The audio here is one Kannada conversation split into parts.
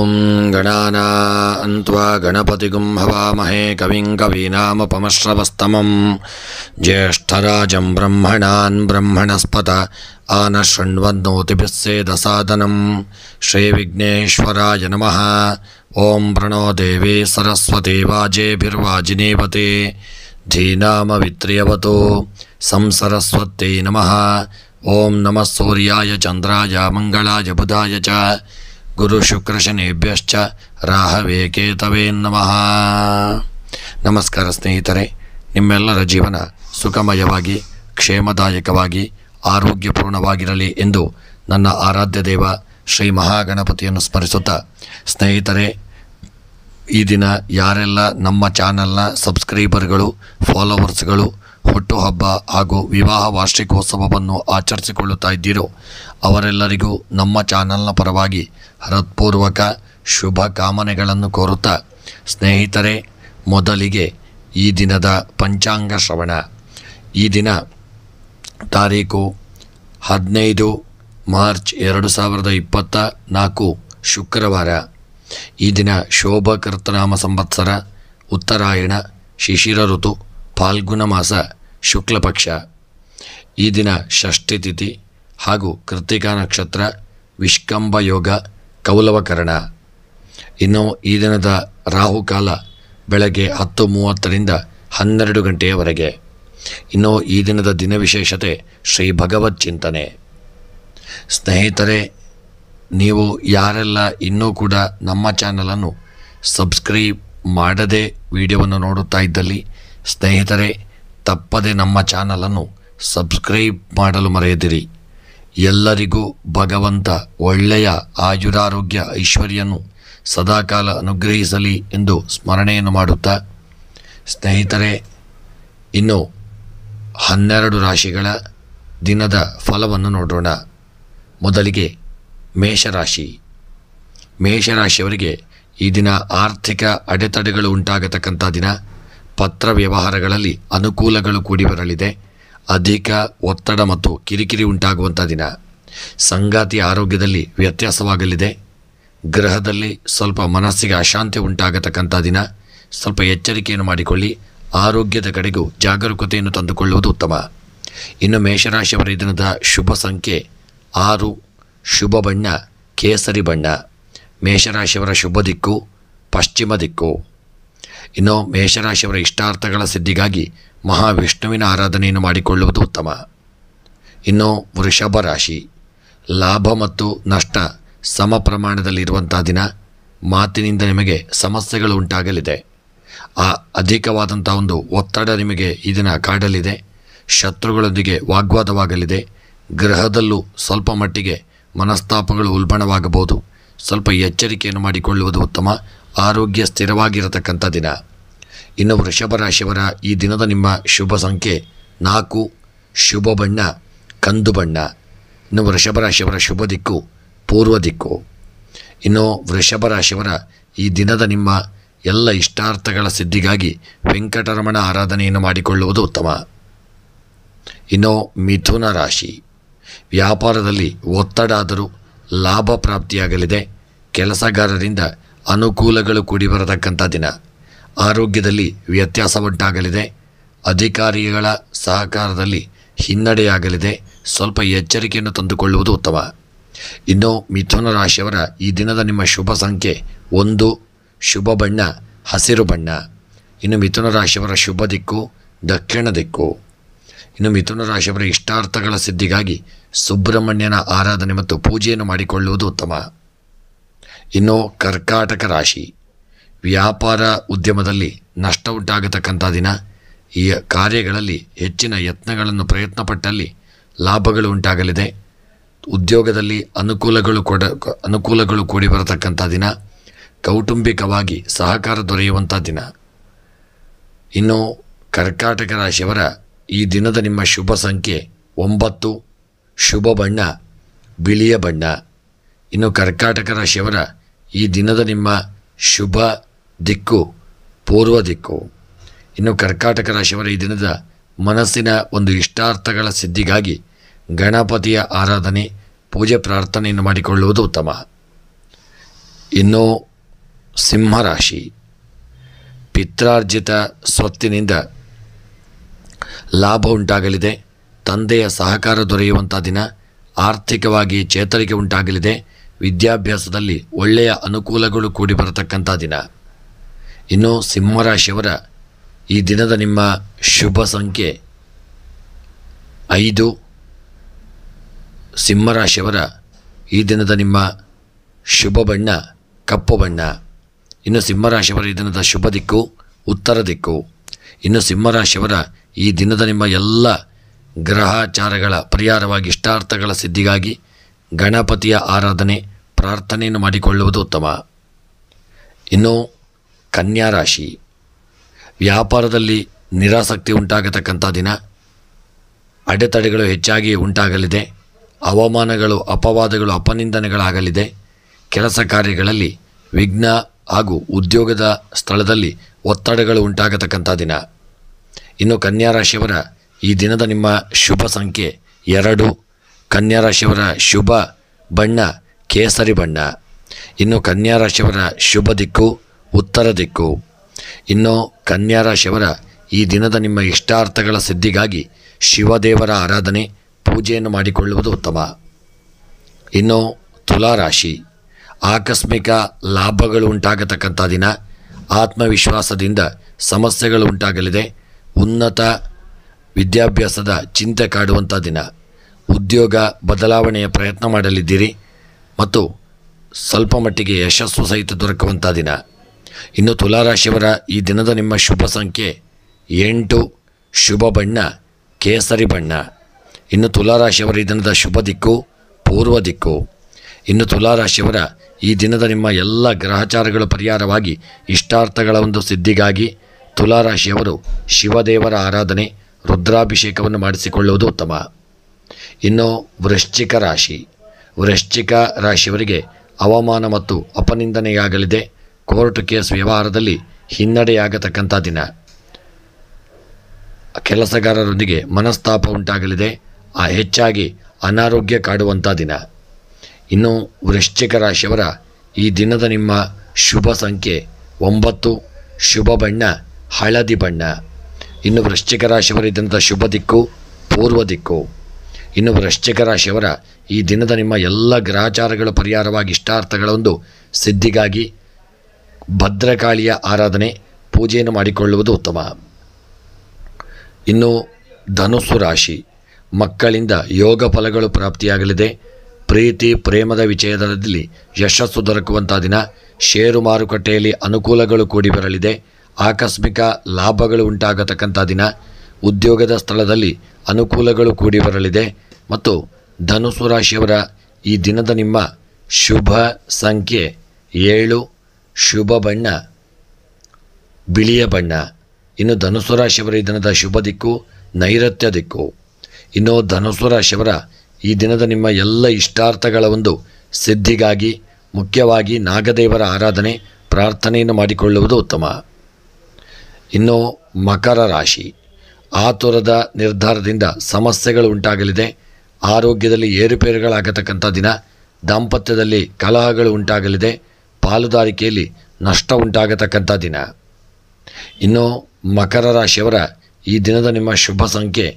ಓಂ ಗಣಾನಾನ್ತ್ವಾ ಗಣಪತಿಗುಂ ಹವಾಮಹೇ ಕವಿಂ ಕವೀನಾಮುಪಮಶ್ರವಸ್ತಮಂ ಜ್ಯೇಷ್ಠರಾಜಂ ಬ್ರಹ್ಮಣಾನ್ ಬ್ರಹ್ಮಣಸ್ಪತ ಆನಶೃಣ್ವನ್ನೋತಿಭಿः ಸೇದಸಾದನಂ ಶ್ರೀ ವಿಘ್ನೇಶ್ವರಾಯ ನಮಃ. ಓಂ ಪ್ರಣೋ ದೇವಿ ಸರಸ್ವತಿ ವಾಜೇಭಿರ್ವಾಜಿನೇವತೆ ಧೀನಾಮವಿತ್ರ್ಯವತೋ ಸಂಸರಸ್ವತ್ಯೈ ನಮಃ. ಓಂ ನಮಃ ಸೂರ್ಯಾಯ ಚಂದ್ರಾಯ ಮಂಗಳಾಯ ಬುಧಾಯ ಚ ಗುರು ಶುಕ್ರ ಶನೇಭ್ಯಶ್ಚ ರಾಹವೇ ಕೇತವೇ ನಮಃ. ನಮಸ್ಕಾರ ಸ್ನೇಹಿತರೆ, ನಿಮ್ಮೆಲ್ಲರ ಜೀವನ ಸುಖಮಯವಾಗಿ ಕ್ಷೇಮದಾಯಕವಾಗಿ ಆರೋಗ್ಯಪೂರ್ಣವಾಗಿರಲಿ ಎಂದು ನನ್ನ ಆರಾಧ್ಯ ದೇವ ಶ್ರೀ ಮಹಾಗಣಪತಿಯನ್ನು ಸ್ಮರಿಸುತ್ತಾ, ಸ್ನೇಹಿತರೆ, ಈ ದಿನ ಯಾರೆಲ್ಲ ನಮ್ಮ ಚಾನಲ್ನ ಸಬ್ಸ್ಕ್ರೈಬರ್ಗಳು, ಫಾಲೋವರ್ಸ್ಗಳು ಹುಟ್ಟುಹಬ್ಬ ಹಾಗೂ ವಿವಾಹ ವಾರ್ಷಿಕೋತ್ಸವವನ್ನು ಆಚರಿಸಿಕೊಳ್ಳುತ್ತಾ ಇದ್ದೀರೋ ಅವರೆಲ್ಲರಿಗೂ ನಮ್ಮ ಚಾನಲ್ನ ಪರವಾಗಿ ಹೃತ್ಪೂರ್ವಕ ಶುಭ ಕಾಮನೆಗಳನ್ನು ಕೋರುತ್ತಾ, ಸ್ನೇಹಿತರೆ, ಮೊದಲಿಗೆ ಈ ದಿನದ ಪಂಚಾಂಗ ಶ್ರವಣ. ಈ ದಿನ ತಾರೀಕು 15 ಮಾರ್ಚ್ 2024 ಶುಕ್ರವಾರ. ಈ ದಿನ ಶೋಭಕೃತನಾಮ ಸಂವತ್ಸರ, ಉತ್ತರಾಯಣ, ಶಿಶಿರ ಋತು, ಫಾಲ್ಗುಣ ಮಾಸ, ಶುಕ್ಲಪಕ್ಷ. ಈ ದಿನ ಷಷ್ಠಿ ತಿಥಿ ಹಾಗೂ ಕೃತಿಕಾ ನಕ್ಷತ್ರ, ವಿಷ್ಕಂಭ ಯೋಗ, ಕೌಲವಕರಣ. ಇನ್ನು ಈ ದಿನದ ರಾಹುಕಾಲ ಬೆಳಗ್ಗೆ 10:30ರಿಂದ 12 ಗಂಟೆಯವರೆಗೆ. ಇನ್ನು ಈ ದಿನದ ದಿನ ವಿಶೇಷತೆ ಶ್ರೀ ಭಗವತ್ ಚಿಂತನೆ. ಸ್ನೇಹಿತರೆ, ನೀವು ಯಾರೆಲ್ಲ ಇನ್ನೂ ಕೂಡ ನಮ್ಮ ಚಾನಲನ್ನು ಸಬ್ಸ್ಕ್ರೈಬ್ ಮಾಡದೆ ವಿಡಿಯೋವನ್ನು ನೋಡುತ್ತಾ ಇದ್ದಲ್ಲಿ, ಸ್ನೇಹಿತರೆ, ತಪ್ಪದೆ ನಮ್ಮ ಚಾನಲನ್ನು ಸಬ್ಸ್ಕ್ರೈಬ್ ಮಾಡಲು ಮರೆಯದಿರಿ. ಎಲ್ಲರಿಗೂ ಭಗವಂತ ಒಳ್ಳೆಯ ಆಯುರಾರೋಗ್ಯ ಐಶ್ವರ್ಯನ್ನು ಸದಾಕಾಲ ಅನುಗ್ರಹಿಸಲಿ ಎಂದು ಸ್ಮರಣೆಯನ್ನು ಮಾಡುತ್ತಾ, ಸ್ನೇಹಿತರೆ, ಇನ್ನು 12 ರಾಶಿಗಳ ದಿನದ ಫಲವನ್ನು ನೋಡೋಣ. ಮೊದಲಿಗೆ ಮೇಷರಾಶಿ. ಮೇಷರಾಶಿಯವರಿಗೆ ಈ ದಿನ ಆರ್ಥಿಕ ಅಡೆತಡೆಗಳು ಉಂಟಾಗತಕ್ಕಂಥ ದಿನ. ಪತ್ರ ವ್ಯವಹಾರಗಳಲ್ಲಿ ಅನುಕೂಲಗಳು ಕೂಡಿ ಬರಲಿದೆ. ಅಧಿಕ ಒತ್ತಡ ಮತ್ತು ಕಿರಿಕಿರಿ ಉಂಟಾಗುವಂಥ ದಿನ. ಸಂಗಾತಿಯ ಆರೋಗ್ಯದಲ್ಲಿ ವ್ಯತ್ಯಾಸವಾಗಲಿದೆ. ಗೃಹದಲ್ಲಿ ಸ್ವಲ್ಪ ಮನಸ್ಸಿಗೆ ಅಶಾಂತಿ ಉಂಟಾಗತಕ್ಕಂಥ ದಿನ. ಸ್ವಲ್ಪ ಎಚ್ಚರಿಕೆಯನ್ನು ಮಾಡಿಕೊಳ್ಳಿ. ಆರೋಗ್ಯದ ಕಡೆಗೂ ಜಾಗರೂಕತೆಯನ್ನು ತಂದುಕೊಳ್ಳುವುದು ಉತ್ತಮ. ಇನ್ನು ಮೇಷರಾಶಿಯವರ ಈ ದಿನದ ಶುಭ ಸಂಖ್ಯೆ 6, ಶುಭ ಬಣ್ಣ ಕೇಸರಿ ಬಣ್ಣ. ಮೇಷರಾಶಿಯವರ ಶುಭ ದಿಕ್ಕು ಪಶ್ಚಿಮ ದಿಕ್ಕು. ಇನ್ನು ಮೇಷರಾಶಿಯವರ ಇಷ್ಟಾರ್ಥಗಳ ಸಿದ್ಧಿಗಾಗಿ ಮಹಾವಿಷ್ಣುವಿನ ಆರಾಧನೆಯನ್ನು ಮಾಡಿಕೊಳ್ಳುವುದು ಉತ್ತಮ. ಇನ್ನು ವೃಷಭ ರಾಶಿ. ಲಾಭ ಮತ್ತು ನಷ್ಟ ಸಮ ಪ್ರಮಾಣದಲ್ಲಿರುವಂಥ ದಿನ. ಮಾತಿನಿಂದ ನಿಮಗೆ ಸಮಸ್ಯೆಗಳು ಉಂಟಾಗಲಿದೆ. ಅಧಿಕವಾದಂಥ ಒಂದು ಒತ್ತಡ ನಿಮಗೆ ಈ ದಿನ ಕಾಡಲಿದೆ. ಶತ್ರುಗಳೊಂದಿಗೆ ವಾಗ್ವಾದವಾಗಲಿದೆ. ಗೃಹದಲ್ಲೂ ಸ್ವಲ್ಪ ಮಟ್ಟಿಗೆ ಮನಸ್ತಾಪಗಳು ಉಲ್ಬಣವಾಗಬಹುದು. ಸ್ವಲ್ಪ ಎಚ್ಚರಿಕೆಯನ್ನು ಮಾಡಿಕೊಳ್ಳುವುದು ಉತ್ತಮ. ಆರೋಗ್ಯ ಸ್ಥಿರವಾಗಿರತಕ್ಕಂಥ ದಿನ. ಇನ್ನು ವೃಷಭ ರಾಶಿಯವರ ಈ ದಿನದ ನಿಮ್ಮ ಶುಭ ಸಂಖ್ಯೆ 4, ಶುಭ ಬಣ್ಣ ಕಂದು ಬಣ್ಣ. ಇನ್ನು ವೃಷಭ ರಾಶಿಯವರ ಶುಭ ದಿಕ್ಕು ಪೂರ್ವ ದಿಕ್ಕು. ಇನ್ನು ವೃಷಭ ರಾಶಿಯವರ ಈ ದಿನದ ನಿಮ್ಮ ಎಲ್ಲ ಇಷ್ಟಾರ್ಥಗಳ ಸಿದ್ಧಿಗಾಗಿ ವೆಂಕಟರಮಣ ಆರಾಧನೆಯನ್ನು ಮಾಡಿಕೊಳ್ಳುವುದು ಉತ್ತಮ. ಇನ್ನು ಮಿಥುನ ರಾಶಿ. ವ್ಯಾಪಾರದಲ್ಲಿ ಒತ್ತಡ ಆದರೂ ಲಾಭ ಪ್ರಾಪ್ತಿಯಾಗಲಿದೆ. ಕೆಲಸಗಾರರಿಂದ ಅನುಕೂಲಗಳು ಕೂಡಿ ಬರತಕ್ಕಂಥ ದಿನ. ಆರೋಗ್ಯದಲ್ಲಿ ವ್ಯತ್ಯಾಸ ಉಂಟಾಗಲಿದೆ. ಅಧಿಕಾರಿಗಳ ಸಹಕಾರದಲ್ಲಿ ಹಿನ್ನಡೆಯಾಗಲಿದೆ. ಸ್ವಲ್ಪ ಎಚ್ಚರಿಕೆಯನ್ನು ತಂದುಕೊಳ್ಳುವುದು ಉತ್ತಮ. ಇನ್ನು ಮಿಥುನ ರಾಶಿಯವರ ಈ ದಿನದ ನಿಮ್ಮ ಶುಭ ಸಂಖ್ಯೆ 1, ಶುಭ ಬಣ್ಣ ಹಸಿರು ಬಣ್ಣ. ಇನ್ನು ಮಿಥುನ ರಾಶಿಯವರ ಶುಭ ದಿಕ್ಕು ದಕ್ಷಿಣ ದಿಕ್ಕು. ಇನ್ನು ಮಿಥುನ ರಾಶಿಯವರ ಇಷ್ಟಾರ್ಥಗಳ ಸಿದ್ಧಿಗಾಗಿ ಸುಬ್ರಹ್ಮಣ್ಯನ ಆರಾಧನೆ ಮತ್ತು ಪೂಜೆಯನ್ನು ಮಾಡಿಕೊಳ್ಳುವುದು ಉತ್ತಮ. ಇನ್ನು ಕರ್ಕಾಟಕ ರಾಶಿ. ವ್ಯಾಪಾರ ಉದ್ಯಮದಲ್ಲಿ ನಷ್ಟ ಉಂಟಾಗತಕ್ಕಂಥ ದಿನ. ಈ ಕಾರ್ಯಗಳಲ್ಲಿ ಹೆಚ್ಚಿನ ಯತ್ನಗಳನ್ನು ಪ್ರಯತ್ನಪಟ್ಟಲ್ಲಿ ಲಾಭಗಳು ಉಂಟಾಗಲಿದೆ. ಉದ್ಯೋಗದಲ್ಲಿ ಅನುಕೂಲಗಳು ಕೂಡಿ ಬರತಕ್ಕಂಥ ದಿನ. ಕೌಟುಂಬಿಕವಾಗಿ ಸಹಕಾರ ದೊರೆಯುವಂಥ ದಿನ. ಇನ್ನು ಕರ್ಕಾಟಕ ರಾಶಿಯವರ ಈ ದಿನದ ನಿಮ್ಮ ಶುಭ ಸಂಖ್ಯೆ 9, ಶುಭ ಬಣ್ಣ ಬಿಳಿಯ ಬಣ್ಣ. ಇನ್ನು ಕರ್ಕಾಟಕ ರಾಶಿಯವರ ಈ ದಿನದ ನಿಮ್ಮ ಶುಭ ದಿಕ್ಕು ಪೂರ್ವ ದಿಕ್ಕು. ಇನ್ನು ಕರ್ಕಾಟಕ ರಾಶಿಯವರ ಈ ದಿನದ ಮನಸ್ಸಿನ ಒಂದು ಇಷ್ಟಾರ್ಥಗಳ ಸಿದ್ಧಿಗಾಗಿ ಗಣಪತಿಯ ಆರಾಧನೆ, ಪೂಜೆ, ಪ್ರಾರ್ಥನೆಯನ್ನು ಮಾಡಿಕೊಳ್ಳುವುದು ಉತ್ತಮ. ಇನ್ನು ಸಿಂಹರಾಶಿ, ಪಿತ್ರಾರ್ಜಿತ ಸ್ವತ್ತಿನಿಂದ ಲಾಭ ಉಂಟಾಗಲಿದೆ. ತಂದೆಯ ಸಹಕಾರ ದೊರೆಯುವಂಥ ದಿನ. ಆರ್ಥಿಕವಾಗಿ ಚೇತರಿಕೆ ಉಂಟಾಗಲಿದೆ. ವಿದ್ಯಾಭ್ಯಾಸದಲ್ಲಿ ಒಳ್ಳೆಯ ಅನುಕೂಲಗಳು ಕೂಡಿ ಬರತಕ್ಕಂಥ ದಿನ. ಇನ್ನು ಸಿಂಹರಾಶಿಯವರ ಈ ದಿನದ ನಿಮ್ಮ ಶುಭ ಸಂಖ್ಯೆ 5. ಸಿಂಹರಾಶಿಯವರ ಈ ದಿನದ ನಿಮ್ಮ ಶುಭ ಬಣ್ಣ ಕಪ್ಪು ಬಣ್ಣ. ಇನ್ನು ಸಿಂಹರಾಶಿಯವರ ಈ ದಿನದ ಶುಭ ದಿಕ್ಕು ಉತ್ತರ ದಿಕ್ಕು. ಇನ್ನು ಸಿಂಹರಾಶಿಯವರ ಈ ದಿನದ ನಿಮ್ಮ ಎಲ್ಲ ಗ್ರಹಾಚಾರಗಳ ಪರಿಹಾರವಾಗಿ ಇಷ್ಟಾರ್ಥಗಳ ಸಿದ್ಧಿಗಾಗಿ ಗಣಪತಿಯ ಆರಾಧನೆ ಪ್ರಾರ್ಥನೆಯನ್ನು ಮಾಡಿಕೊಳ್ಳುವುದು ಉತ್ತಮ. ಇನ್ನು ಕನ್ಯಾ ರಾಶಿ, ವ್ಯಾಪಾರದಲ್ಲಿ ನಿರಾಸಕ್ತಿ ಉಂಟಾಗತಕ್ಕಂಥ ದಿನ. ಅಡೆತಡೆಗಳು ಹೆಚ್ಚಾಗಿ ಉಂಟಾಗಲಿದೆ. ಅವಮಾನಗಳು, ಅಪವಾದಗಳು, ಅಪನಿಂದನೆಗಳಾಗಲಿದೆ. ಕೆಲಸ ಕಾರ್ಯಗಳಲ್ಲಿ ವಿಘ್ನ ಹಾಗೂ ಉದ್ಯೋಗದ ಸ್ಥಳದಲ್ಲಿ ಒತ್ತಡಗಳು ಉಂಟಾಗತಕ್ಕಂಥ ದಿನ. ಇನ್ನು ಕನ್ಯಾ ರಾಶಿಯವರ ಈ ದಿನದ ನಿಮ್ಮ ಶುಭ ಸಂಖ್ಯೆ 2. ಕನ್ಯಾ ರಾಶಿಯವರ ಶುಭ ಬಣ್ಣ ಕೇಸರಿ ಬಣ್ಣ. ಇನ್ನು ಕನ್ಯಾ ರಾಶಿಯವರ ಶುಭ ದಿಕ್ಕು ಉತ್ತರ ದಿಕ್ಕು. ಇನ್ನು ಕನ್ಯಾ ರಾಶಿಯವರ ಈ ದಿನದ ನಿಮ್ಮ ಇಷ್ಟಾರ್ಥಗಳ ಸಿದ್ಧಿಗಾಗಿ ಶಿವದೇವರ ಆರಾಧನೆ ಪೂಜೆಯನ್ನು ಮಾಡಿಕೊಳ್ಳುವುದು ಉತ್ತಮ. ಇನ್ನು ತುಲಾರಾಶಿ, ಆಕಸ್ಮಿಕ ಲಾಭಗಳು ಉಂಟಾಗತಕ್ಕಂಥ ದಿನ. ಆತ್ಮವಿಶ್ವಾಸದಿಂದ ಸಮಸ್ಯೆಗಳು ಉಂಟಾಗಲಿದೆ. ಉನ್ನತ ವಿದ್ಯಾಭ್ಯಾಸದ ಚಿಂತೆ ಕಾಡುವಂಥ ದಿನ. ಉದ್ಯೋಗ ಬದಲಾವಣೆಯ ಪ್ರಯತ್ನ ಮಾಡಲಿದ್ದೀರಿ ಮತ್ತು ಸ್ವಲ್ಪ ಮಟ್ಟಿಗೆ ಯಶಸ್ಸು ಸಹಿತ ದೊರಕುವಂಥ ದಿನ. ಇನ್ನು ತುಲಾರಾಶಿಯವರ ಈ ದಿನದ ನಿಮ್ಮ ಶುಭ ಸಂಖ್ಯೆ 8. ಶುಭ ಬಣ್ಣ ಕೇಸರಿ ಬಣ್ಣ. ಇನ್ನು ತುಲಾರಾಶಿಯವರ ಈ ದಿನದ ಶುಭ ದಿಕ್ಕು ಪೂರ್ವ ದಿಕ್ಕು. ಇನ್ನು ತುಲಾರಾಶಿಯವರ ಈ ದಿನದ ನಿಮ್ಮ ಎಲ್ಲ ಗ್ರಹಚಾರಗಳ ಪರಿಹಾರವಾಗಿ ಇಷ್ಟಾರ್ಥಗಳ ಒಂದು ಸಿದ್ಧಿಗಾಗಿ ತುಲಾರಾಶಿಯವರು ಶಿವದೇವರ ಆರಾಧನೆ ರುದ್ರಾಭಿಷೇಕವನ್ನು ಮಾಡಿಸಿಕೊಳ್ಳುವುದು ಉತ್ತಮ. ಇನ್ನು ವೃಶ್ಚಿಕ ರಾಶಿ, ವೃಶ್ಚಿಕ ರಾಶಿಯವರಿಗೆ ಅವಮಾನ ಮತ್ತು ಅಪನಿಂದನೆಯಾಗಲಿದೆ. ಕೋರ್ಟ್ ಕೇಸ್ ವ್ಯವಹಾರದಲ್ಲಿ ಹಿನ್ನಡೆಯಾಗತಕ್ಕಂಥ ದಿನ. ಕೆಲಸಗಾರರೊಂದಿಗೆ ಮನಸ್ತಾಪ ಉಂಟಾಗಲಿದೆ. ಹೆಚ್ಚಾಗಿ ಅನಾರೋಗ್ಯ ಕಾಡುವಂಥ ದಿನ. ಇನ್ನು ವೃಶ್ಚಿಕ ರಾಶಿಯವರ ಈ ದಿನದ ನಿಮ್ಮ ಶುಭ ಸಂಖ್ಯೆ 9. ಶುಭ ಬಣ್ಣ ಹಳದಿ ಬಣ್ಣ. ಇನ್ನು ವೃಶ್ಚಿಕ ರಾಶಿಯವರ ಈ ದಿನದ ಶುಭ ದಿಕ್ಕು ಪೂರ್ವ ದಿಕ್ಕು. ಇನ್ನು ವೃಶ್ಚಿಕ ರಾಶಿಯವರ ಈ ದಿನದ ನಿಮ್ಮ ಎಲ್ಲ ಗ್ರಹಚಾರಗಳ ಪರಿಹಾರವಾಗಿ ಇಷ್ಟಾರ್ಥಗಳ ಒಂದು ಸಿದ್ಧಿಗಾಗಿ ಭದ್ರಕಾಳಿಯ ಆರಾಧನೆ ಪೂಜೆಯನ್ನು ಮಾಡಿಕೊಳ್ಳುವುದು ಉತ್ತಮ. ಇನ್ನು ಧನುಸ್ಸು ರಾಶಿ, ಮಕ್ಕಳಿಂದ ಯೋಗ ಫಲಗಳು ಪ್ರಾಪ್ತಿಯಾಗಲಿದೆ. ಪ್ರೀತಿ ಪ್ರೇಮದ ವಿಷಯದಲ್ಲಿ ಯಶಸ್ಸು ದೊರಕುವಂಥ ದಿನ. ಷೇರು ಮಾರುಕಟ್ಟೆಯಲ್ಲಿ ಅನುಕೂಲಗಳು ಕೂಡಿ ಬರಲಿದೆ. ಆಕಸ್ಮಿಕ ಲಾಭಗಳು ಉಂಟಾಗತಕ್ಕಂಥ ದಿನ. ಉದ್ಯೋಗದ ಸ್ಥಳದಲ್ಲಿ ಅನುಕೂಲಗಳು ಕೂಡಿ ಬರಲಿದೆ. ಮತ್ತು ಧನುಸ್ಸು ರಾಶಿಯವರ ಈ ದಿನದ ನಿಮ್ಮ ಶುಭ ಸಂಖ್ಯೆ 7. ಶುಭ ಬಣ್ಣ ಬಿಳಿಯ ಬಣ್ಣ. ಇನ್ನು ಧನುಸ್ಸು ರಾಶಿಯವರ ಈ ದಿನದ ಶುಭ ದಿಕ್ಕು ನೈಋತ್ಯ ದಿಕ್ಕು. ಇನ್ನು ಧನುಸ್ಸು ರಾಶಿಯವರ ಈ ದಿನದ ನಿಮ್ಮ ಎಲ್ಲ ಇಷ್ಟಾರ್ಥಗಳ ಒಂದು ಸಿದ್ಧಿಗಾಗಿ ಮುಖ್ಯವಾಗಿ ನಾಗದೇವರ ಆರಾಧನೆ ಪ್ರಾರ್ಥನೆಯನ್ನು ಮಾಡಿಕೊಳ್ಳುವುದು ಉತ್ತಮ. ಇನ್ನು ಮಕರ ರಾಶಿ, ಆತುರದ ನಿರ್ಧಾರದಿಂದ ಸಮಸ್ಯೆಗಳು ಉಂಟಾಗಲಿದೆ. ಆರೋಗ್ಯದಲ್ಲಿ ಏರುಪೇರುಗಳಾಗತಕ್ಕಂಥ ದಿನ. ದಾಂಪತ್ಯದಲ್ಲಿ ಕಲಹಗಳು ಉಂಟಾಗಲಿದೆ. ಪಾಲುದಾರಿಕೆಯಲ್ಲಿ ನಷ್ಟ ಉಂಟಾಗತಕ್ಕಂಥ ದಿನ. ಇನ್ನು ಮಕರ ರಾಶಿಯವರ ಈ ದಿನದ ನಿಮ್ಮ ಶುಭ ಸಂಖ್ಯೆ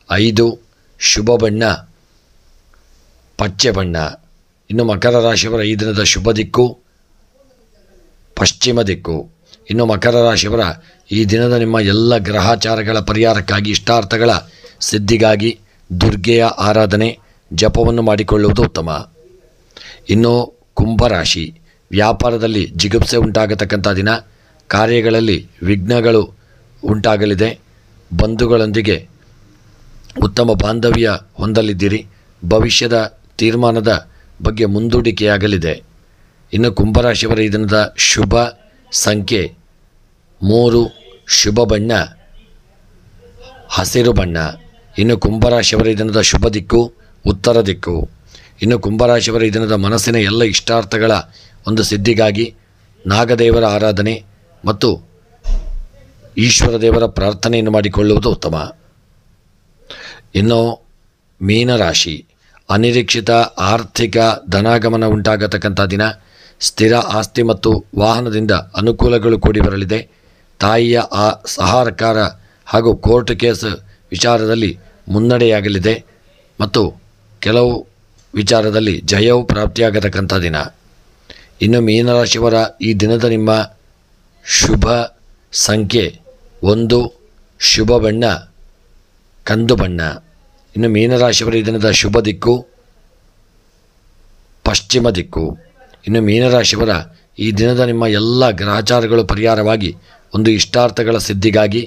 5. ಶುಭ ಬಣ್ಣ ಪಚ್ಚೆ ಬಣ್ಣ. ಇನ್ನು ಮಕರ ರಾಶಿಯವರ ಈ ದಿನದ ಶುಭ ದಿಕ್ಕು ಪಶ್ಚಿಮ ದಿಕ್ಕು. ಇನ್ನು ಮಕರ ರಾಶಿಯವರ ಈ ದಿನದ ನಿಮ್ಮ ಎಲ್ಲ ಗ್ರಹಾಚಾರಗಳ ಪರಿಹಾರಕ್ಕಾಗಿ ಇಷ್ಟಾರ್ಥಗಳ ಸಿದ್ಧಿಗಾಗಿ ದುರ್ಗೆಯ ಆರಾಧನೆ ಜಪವನ್ನು ಮಾಡಿಕೊಳ್ಳುವುದು ಉತ್ತಮ. ಇನ್ನು ಕುಂಭರಾಶಿ, ವ್ಯಾಪಾರದಲ್ಲಿ ಜಿಗುಪ್ಸೆ ಉಂಟಾಗತಕ್ಕಂಥ ದಿನ. ಕಾರ್ಯಗಳಲ್ಲಿ ವಿಘ್ನಗಳು ಉಂಟಾಗಲಿದೆ. ಬಂಧುಗಳೊಂದಿಗೆ ಉತ್ತಮ ಬಾಂಧವ್ಯ ಹೊಂದಲಿದ್ದೀರಿ. ಭವಿಷ್ಯದ ತೀರ್ಮಾನದ ಬಗ್ಗೆ ಮುಂದೂಡಿಕೆಯಾಗಲಿದೆ. ಇನ್ನು ಕುಂಭರಾಶಿಯವರ ಈ ದಿನದ ಶುಭ ಸಂಖ್ಯೆ 3. ಶುಭ ಬಣ್ಣ ಹಸಿರು ಬಣ್ಣ. ಇನ್ನು ಕುಂಭರಾಶಿಯವರ ಈ ದಿನದ ಶುಭ ದಿಕ್ಕು ಉತ್ತರ ದಿಕ್ಕು. ಇನ್ನು ಕುಂಭರಾಶಿಯವರ ಈ ದಿನದ ಮನಸ್ಸಿನ ಎಲ್ಲ ಇಷ್ಟಾರ್ಥಗಳ ಒಂದು ಸಿದ್ಧಿಗಾಗಿ ನಾಗದೇವರ ಆರಾಧನೆ ಮತ್ತು ಈಶ್ವರ ದೇವರ ಪ್ರಾರ್ಥನೆಯನ್ನು ಮಾಡಿಕೊಳ್ಳುವುದು ಉತ್ತಮ. ಇನ್ನು ಮೀನರಾಶಿ, ಅನಿರೀಕ್ಷಿತ ಆರ್ಥಿಕ ಧನಾಗಮನ ಉಂಟಾಗತಕ್ಕಂಥ ದಿನ. ಸ್ಥಿರ ಆಸ್ತಿ ಮತ್ತು ವಾಹನದಿಂದ ಅನುಕೂಲಗಳು ಕೂಡಿ ಬರಲಿದೆ. ತಾಯಿಯ ಸಹಕಾರ ಹಾಗೂ ಕೋರ್ಟ್ ಕೇಸ್ ವಿಚಾರದಲ್ಲಿ ಮುನ್ನಡೆಯಾಗಲಿದೆ ಮತ್ತು ಕೆಲವು ವಿಚಾರದಲ್ಲಿ ಜಯವು ಪ್ರಾಪ್ತಿಯಾಗತಕ್ಕಂಥ ದಿನ. ಇನ್ನು ಮೀನರಾಶಿಯವರ ಈ ದಿನದ ನಿಮ್ಮ ಶುಭ ಸಂಖ್ಯೆ 1, ಶುಭ ಬಣ್ಣ ಕಂದು ಬಣ್ಣ. ಇನ್ನು ಮೀನರಾಶಿಯವರ ಈ ದಿನದ ಶುಭ ದಿಕ್ಕು ಪಶ್ಚಿಮ ದಿಕ್ಕು. ಇನ್ನು ಮೀನರಾಶಿಯವರ ಈ ದಿನದ ನಿಮ್ಮ ಎಲ್ಲ ಗ್ರಹಚಾರಗಳು ಪರಿಹಾರವಾಗಿ ಒಂದು ಇಷ್ಟಾರ್ಥಗಳ ಸಿದ್ಧಿಗಾಗಿ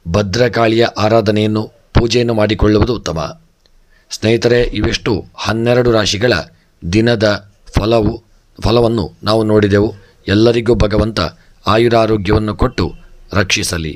ಭದ್ರಕಾಳಿಯ ಆರಾಧನೆಯನ್ನು ಪೂಜೆಯನ್ನು ಮಾಡಿಕೊಳ್ಳುವುದು ಉತ್ತಮ. ಸ್ನೇಹಿತರೆ, ಇವೆಷ್ಟು 12 ರಾಶಿಗಳ ದಿನದ ಫಲವನ್ನು ನಾವು ನೋಡಿದೆವು. ಎಲ್ಲರಿಗೂ ಭಗವಂತ ಆಯುರಾರೋಗ್ಯವನ್ನು ಕೊಟ್ಟು ರಕ್ಷಿಸಲಿ.